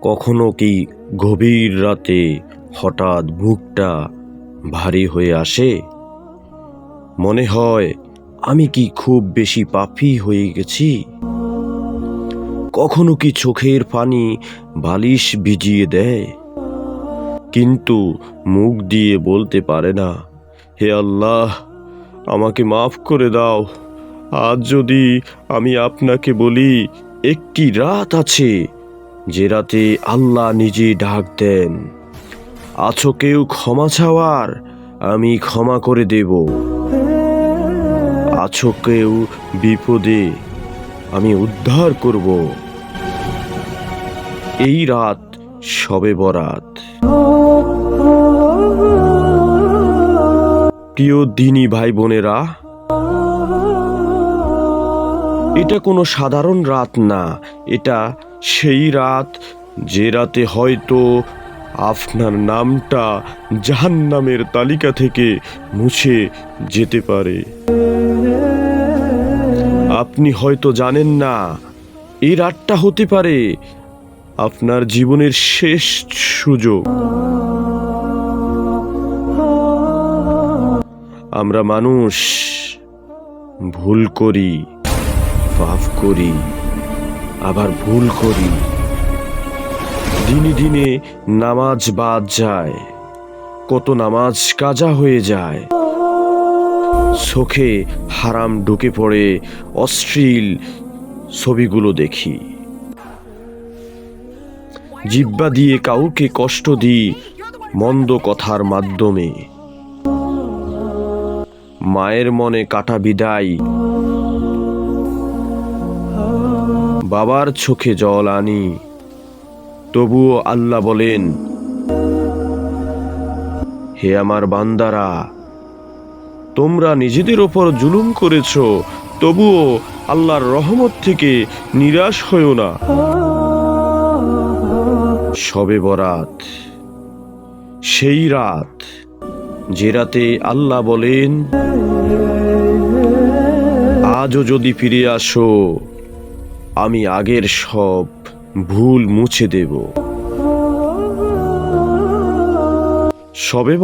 কখনো কি গভীর রাতে হঠাৎ বুকটা ভারী হয়ে আসে? মনে হয় আমি কি খুব বেশি পাপী হয়ে গেছি? কখনো কি চোখের পানি বালিশ ভিজিয়ে দেয়, কিন্তু মুখ দিয়ে বলতে পারে না, হে আল্লাহ, আমাকে মাফ করে দাও। আজ যদি আমি আপনাকে বলি, একটি রাত আছে যে রাতে আল্লাহ নিজে ডাক দেন, আছো কেউ ক্ষমা চাওয়ার? আমি ক্ষমা করে দেব। আছো কেউ বিপদে? আমি উদ্ধার করব। এই রাত শবে বরাত। প্রিয় দিনী ভাই বোনেরা, এটা কোনো সাধারণ রাত না। এটা সেই রাত যে রাতে হয়তো আপনার নামটা জাহান্নামের তালিকা থেকে মুছে যেতে পারে। আপনি হয়তো জানেন না, এই রাতটা হতে পারে আপনার জীবনের শেষ সুযোগ। আমরা মানুষ ভুল করি, পাপ করি, আবার ভুল করি। দিনে দিনে নামাজ বাদ যায়, কত নামাজ কাজা হয়ে যায়। চোখে হারাম ঢুকে পড়ে, অশ্লীল ছবিগুলো দেখি। জিহ্বা দিয়ে কাউকে কষ্ট দিই মন্দ কথার মাধ্যমে। মায়ের মনে কাটা বিদায়, বাবার চোখে জল আনি। তবুও আল্লাহ বলেন, হে আমার বান্দারা, তোমরা নিজেদের ওপর জুলুম করেছ, তবুও আল্লাহর রহমত থেকে নিরাশ হয়ো না। শবে বরাত সেই রাত যে রাতে আল্লাহ বলেন, আজও যদি ফিরে আসো, আমি আগের সব ভুল মুছে দেব। শবে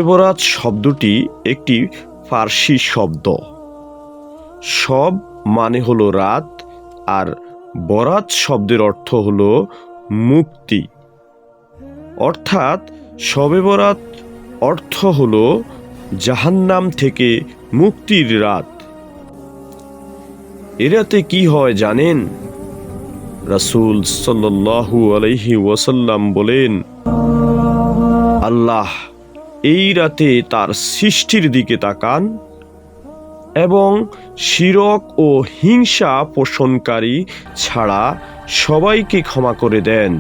বরাত শব্দটি একটি ফার্সি শব্দ। সব মানে হলো রাত, আর বরাত শব্দের অর্থ হলো মুক্তি। অর্থাৎ শবে বরাত অর্থ হলো জাহান্নাম থেকে মুক্তির রাত। এ রাতে কি হয় জানেন? রাসূল সাল্লাল্লাহু আলাইহি ওয়াসাল্লাম বলেন, আল্লাহ এই রাতে তার সৃষ্টির দিকে তাকান এবং শিরক ও হিংসা পোষণকারী ছাড়া সবাইকে ক্ষমা করে দেন।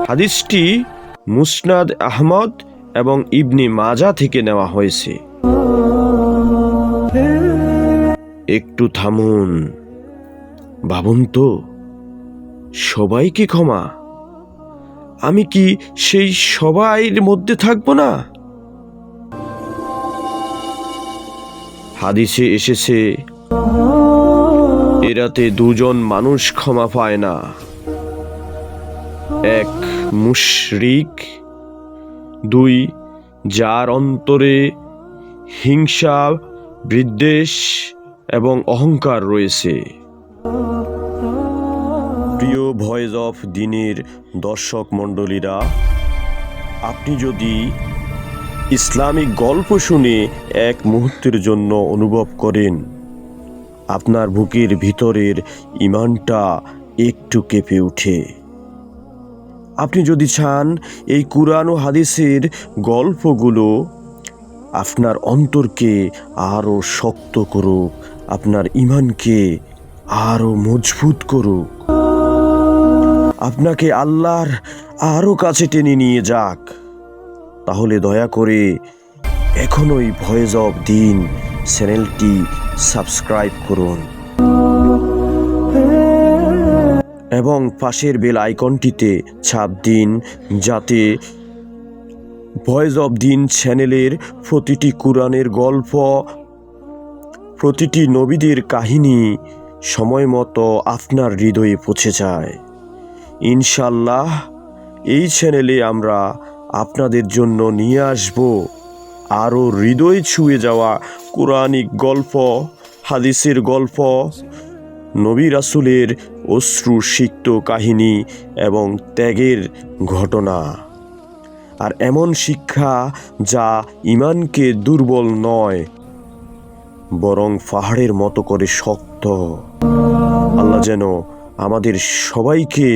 হাদিসটি মুসনাদ আহমদ এবং ইবনে মাজা থেকে নেওয়া হয়েছে। একটু থামুন, ভাবুন তো, সবাইকে ক্ষমা, আমি কি সেই সবাইয়ের মধ্যে থাকবো না? হাদিসে এসেছে, এ রাতে দুজন মানুষ ক্ষমা পায় না, এক মুশরিক, দুই যার অন্তরে হিংসা, বিদ্বেষ এবং অহংকার রয়েছে। প্রিয় ভয়েস অফ দ্বীনের দর্শক মণ্ডলীরা, আপনি যদি ইসলামিক গল্প শুনে এক মুহূর্তের জন্য অনুভব করেন আপনার বুকের ভিতরের ঈমানটা একটু কেঁপে ওঠে, আপনি যদি চান এই কুরআন ও হাদিসের গল্পগুলো আপনার অন্তরকে আরও শক্ত করুক, আপনার ঈমানকে আরও মজবুত করুক, আপনাকে আল্লাহর আরও কাছে টেনে নিয়ে যাক, তাহলে দয়া করে এখনই ভয়েস অফ দ্বীন চ্যানেলটি সাবস্ক্রাইব করুন এবং পাশের বেল আইকনটিতে চাপ দিন, যাতে ভয়েস অফ দ্বীন চ্যানেলের প্রতিটি কুরআনের গল্প, প্রতিটি নবীদের কাহিনী সময় মতো আপনার হৃদয়ে পৌঁছে যায়। ইনশাল্লাহ এই চ্যানেলে আমরা আপনাদের জন্য নিয়ে আসব আরও হৃদয় ছুঁয়ে যাওয়া কোরআনিক গল্প, হাদিসের গল্প, নবী রাসূলের অশ্রু সিক্ত কাহিনী এবং ত্যাগের ঘটনা, আর এমন শিক্ষা যা ঈমানকে দুর্বল নয় বরং পাহাড়ের মতো করে শক্ত। আল্লাহ যেন আমাদের সবাইকে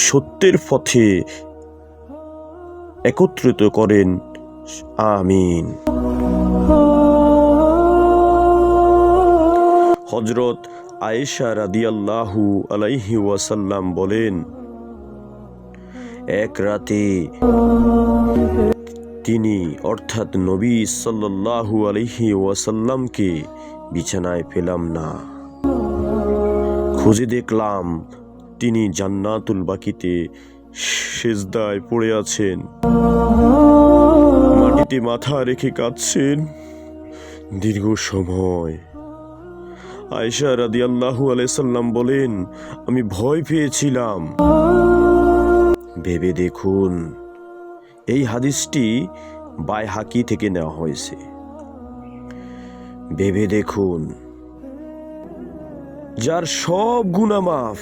সত্যের পথে একত্রিত করেন, আমিন। হযরত আয়েশা রাদিয়াল্লাহু আলাইহি ওয়াসাল্লাম বলেন, এক রাতে তিনি অর্থাৎ নবী সাল্লাল্লাহু আলাইহি ওয়াসাল্লামকে বিছানায় পেলাম না। খুঁজে দেখলাম তিনি জান্নাতুল বাকিতে সিজদায় পড়ে আছেন, মাটিতে মাথা রেখে কাঁদছেন দীর্ঘ সময়। আয়েশা রাদিয়াল্লাহু আলাইহি সাল্লাম বলেন, আমি ভয় পেয়েছিলাম। ভেবে দেখুন, এই হাদিসটি বাইহাকি থেকে নেওয়া হয়েছে। ভেবে দেখুন, যার সব গুনাহ মাফ,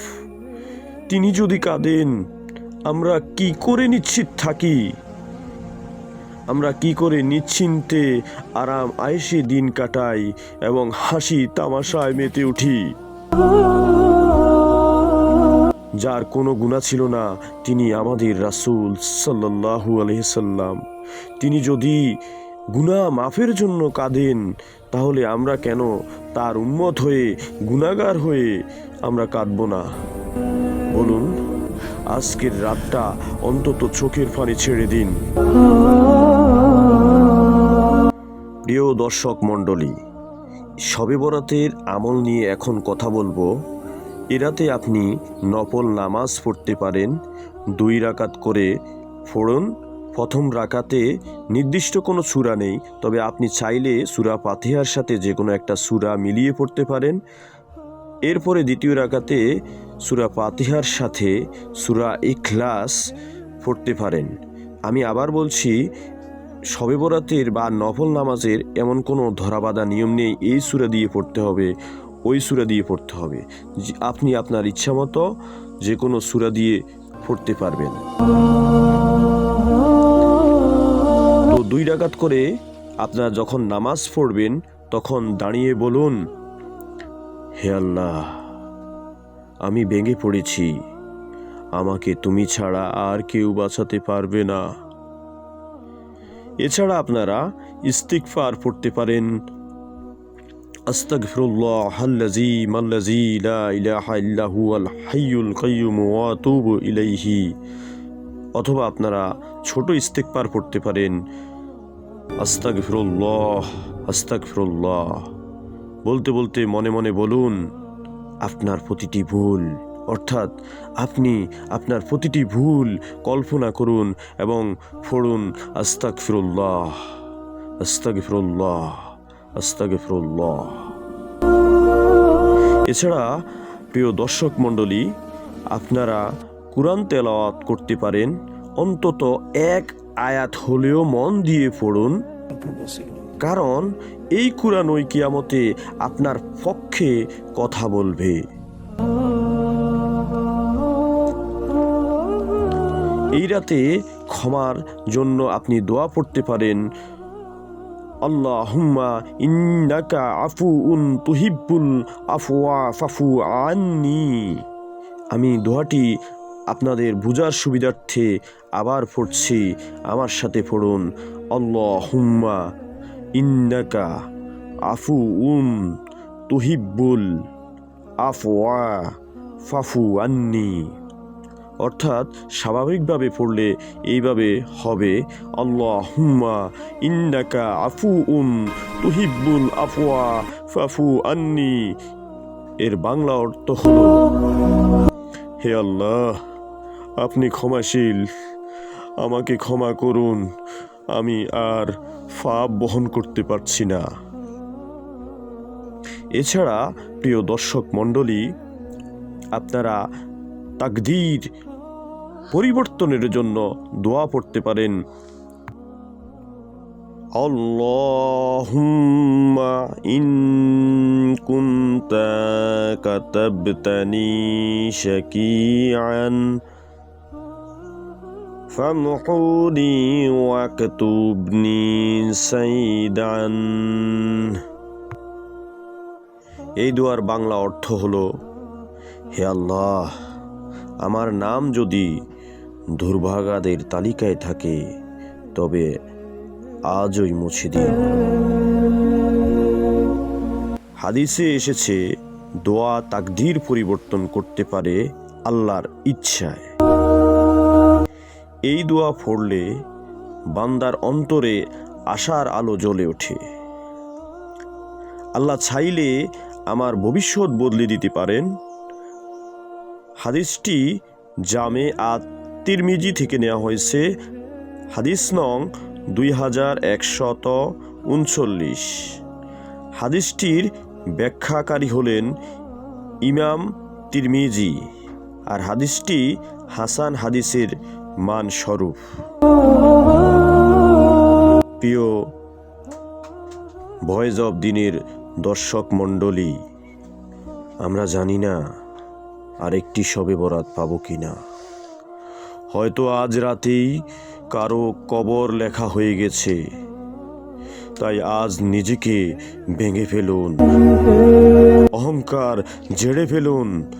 তিনি যদি কাঁদেন, আমরা কি করে নিশ্চিত থাকি? আমরা কি করে নিশ্চিন্তে আরাম আয়েশে দিন কাটাই এবং হাসি তামাশায় মেতে উঠি? যার কোনো গুনাহ ছিল না, তিনি আমাদের রাসূল সাল্লাল্লাহু আলাইহি সাল্লাম। তিনি যদি গুনাহ মাফের জন্য কাঁদেন, তাহলে আমরা কেন তার উম্মত হয়ে, গুনাহগার হয়ে আমরা কাঁদব না? বলুন, আজকের রাতটা অন্তত চোখের পানি ছেড়ে দিন। প্রিয় দর্শক মণ্ডলী, শবে বরাতের আমল নিয়ে এখন কথা বলবো। এ রাতে আপনি নফল নামাজ পড়তে পারেন। 2 রাকাত করে পড়ুন। প্রথম রাকাতে নির্দিষ্ট কোনো সূরা নেই, তবে আপনি চাইলে সূরা ফাতিহার সাথে যে কোনো একটা সূরা মিলিয়ে পড়তে পারেন। এরপরে দ্বিতীয় রাকাতে সূরা ফাতিহার সাথে সূরা ইখলাস পড়তে পারেন। আমি আবার বলছি, শবে বরাতের বা নফল নামাজের এমন কোনো ধরাবাঁধা নিয়ম নেই এই সূরা দিয়ে পড়তে হবে, ওই সূরা দিয়ে পড়তে হবে। আপনি আপনার ইচ্ছা মতো যে কোনো সূরা দিয়ে পড়তে পারবেন। তো 2 রাকাত করে আপনারা যখন নামাজ পড়বেন, তখন দাঁড়িয়ে বলুন, হে আল্লাহ, আমি ভেঙে পড়েছি, আমাকে তুমি ছাড়া আর কেউ বাঁচাতে পারবে না। এছাড়া আপনারা ইস্তিগফার পড়তে পারেন, আস্তাগফিরুল্লাহাল্লাযী মাল্লাযী লা ইলাহা ইল্লা হুয়াল হাইয়ুল কাইয়্যুম ওয়া আতুবু ইলাইহি। অথবা আপনারা ছোট ইস্তিগফার পড়তে পারেন, আস্তাগফিরুল্লাহ আস্তাগফিরুল্লাহ। বলতে বলতে মনে মনে বলুন আপনার প্রতিটি ভুল, অর্থাৎ আপনি আপনার প্রতিটি ভুল কল্পনা করুন এবং পড়ুন আস্তাগফিরুল্লাহ আস্তাগফিরুল্লাহ আস্তাগফিরুল্লাহ। এছাড়া প্রিয় দর্শক মণ্ডলী, আপনারা কুরআন তেলাওয়াত করতে পারেন। অন্তত 1 আয়াত হলেও মন দিয়ে পড়ুন, কারণ এই কুরআন ওই কিয়ামতে আপনার পক্ষে কথা বলবে। এই রাতে ক্ষমার জন্য আপনি দোয়া পড়তে পারেন, আল্লাহুম্মা ইন্নাকা আফুউন তুহিব্বুল আফওয়া ফাফু আন্নি। আমি দোয়াটি আপনাদের বুঝার সুবিধার্থে আবার পড়ছি, আমার সাথে পড়ুন, আল্লাহুম্মা ইন্নাকা আফুউন তুহিব্বুল আফওয়া ফাফু আন্নি। অর্থাৎ স্বাভাবিকভাবে পড়লে এইভাবে হবে, আল্লাহুম্মা ইন্নাকা আফুউন তুহিব্বুল আফওয়া ফাফু আন্নি। এর বাংলা অর্থ হলো, হে আল্লাহ, আপনি ক্ষমাশীল, আমাকে ক্ষমা করুন, আমি আর পাপ বহন করতে পারছি না। এছাড়া প্রিয় দর্শক মণ্ডলী, আপনারা তাকদীর পরিবর্তনের জন্য দোয়া পড়তে পারেন। আল্লাহুম্মা ইন কুনতা কাতাবতানি শাকিআন ফামহুনি ওয়াকতুবনি সাইদান। এই দোয়ার বাংলা অর্থ হলো, হে আল্লাহ, আমার নাম যদি দুর্ভাগাদের তালিকায় থাকে তবে আজই মুছে দিন। হাদিসে এসেছে, দোয়া তাকদীর পরিবর্তন করতে পারে আল্লাহর ইচ্ছায়। এই দোয়া পড়লে বান্দার অন্তরে আশার আলো জ্বলে ওঠে। আল্লাহ চাইলে আমার ভবিষ্যৎ বদলে দিতে পারেন। হাদিসটি জামে আত-তিরমিজি থেকে নেওয়া হয়েছে। হাদিস নং 2139। হাদিসটির ব্যাখ্যাকারী হলেন ইমাম তিরমিজি, আর হাদিসটি হাসান হাদিসের মান স্বরূপ। প্রিয় ভয়েস অব দিনের দর্শক মণ্ডলী, আমরা জানি না আরেকটি শবে বরাত পাবো কিনা। হয়তো আজ রাতেই কারো কবর লেখা হয়ে গেছে। তাই আজ নিজেকে ভেঙে ফেলুন, অহংকার ঝেড়ে ফেলুন,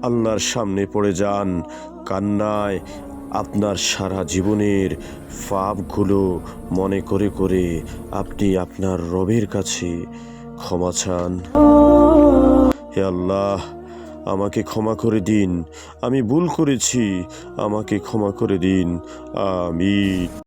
আল্লাহর সামনে পড়ে যান। কান্নায় আপনার সারা জীবনের পাপগুলো মনে করে করে আপনি আপনার রবের কাছে ক্ষমা চান। হে আল্লাহ, আমাকে ক্ষমা করে দিন, আমি ভুল করেছি, আমাকে ক্ষমা করে দিন। আমিন।